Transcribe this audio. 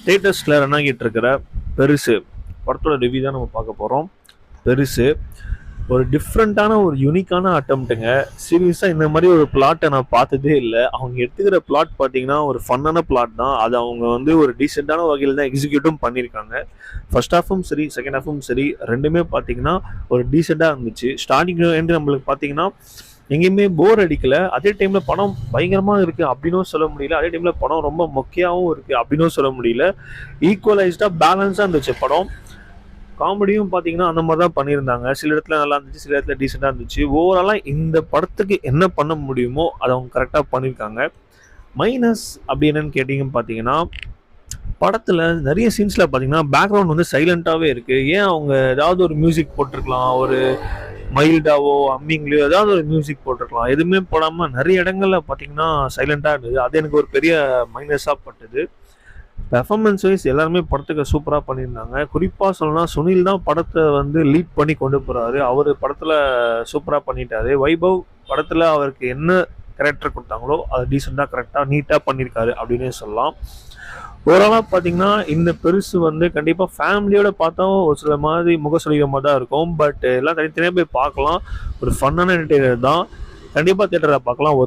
தேட்டர்ஸில் run ஆகிட்டு இருக்கிற பெருசு படத்தோட ரிவ்யூ தான் நம்ம பார்க்க போகிறோம். பெருசு ஒரு டிஃப்ரெண்ட்டான ஒரு யூனிக்கான அட்டம்ப்ட்டுங்க. சீரியஸாக இந்த மாதிரி ஒரு பிளாட்டை நான் பார்த்ததே இல்லை. அவங்க எடுத்துக்கிற பிளாட் பார்த்தீங்கன்னா ஒரு ஃபன்னான பிளாட் தான். அது அவங்க வந்து ஒரு டீசெண்டான வகையில் தான் எக்ஸிக்யூட்டும் பண்ணியிருக்காங்க. ஃபர்ஸ்ட் ஹாஃபும் சரி, செகண்ட் ஹாஃபும் சரி, ரெண்டுமே பார்த்தீங்கன்னா ஒரு டீசெண்டாக இருந்துச்சு. ஸ்டார்டிங் நம்மளுக்கு பார்த்தீங்கன்னா எங்கேயுமே போர் அடிக்கல. அதே டைமில் படம் பயங்கரமாக இருக்குது அப்படின்னும் சொல்ல முடியல. அதே டைமில் படம் ரொம்ப மொக்கையாகவும் இருக்குது அப்படின்னும் சொல்ல முடியல. ஈக்குவலைஸ்டாக பேலன்ஸாக இருந்துச்சு படம். காமெடியும் பார்த்தீங்கன்னா அந்த மாதிரி தான் பண்ணியிருந்தாங்க. சில இடத்துல நல்லா இருந்துச்சு, சில இடத்துல டீசெண்டாக இருந்துச்சு. ஓவராலாக இந்த படத்துக்கு என்ன பண்ண முடியுமோ அதை அவங்க கரெக்டாக பண்ணியிருக்காங்க. மைனஸ் அப்படி என்னன்னு கேட்டிங்கன்னு பார்த்தீங்கன்னா, படத்தில் நிறைய சீன்ஸில் பார்த்தீங்கன்னா பேக்ரவுண்ட் வந்து சைலண்ட்டாகவே இருக்குது. ஏன் அவங்க ஏதாவது ஒரு மியூசிக் போட்டிருக்கலாம், ஒரு மைல்டாவோ அம்மிங்லையோ ஏதாவது ஒரு மியூசிக் போட்டிருக்கலாம். எதுவுமே போடாமல் நிறைய இடங்களில் பார்த்தீங்கன்னா சைலண்ட்டாக இருந்தது. அது எனக்கு ஒரு பெரிய மைனஸாக பட்டுது. பெர்ஃபார்மன்ஸ் வைஸ் எல்லாருமே படத்துக்கு சூப்பராக பண்ணியிருந்தாங்க. குறிப்பாக சொல்லணும்னா சுனில் தான் படத்தை வந்து லீட் பண்ணி கொண்டு போகிறாரு. அவர் படத்தில் சூப்பராக பண்ணிட்டாரு. வைபவ் படத்தில் அவருக்கு என்ன கேரக்டர் கொடுத்தாங்களோ அதை டீசெண்டாக கரெக்டாக நீட்டாக பண்ணியிருக்காரு அப்படின்னே சொல்லலாம். ஓவராலாக பார்த்தீங்கன்னா இந்த பெருசு வந்து கண்டிப்பாக ஃபேமிலியோட பார்த்தா ஒரு சில மாதிரி முகசுலிகமாக தான் இருக்கும். பட் எல்லாம் தனித்தனியாக போய் பார்க்கலாம். ஒரு ஃபன்னான என்டர்டெய்னர் தான். கண்டிப்பாக தியேட்டரில் பார்க்கலாம்.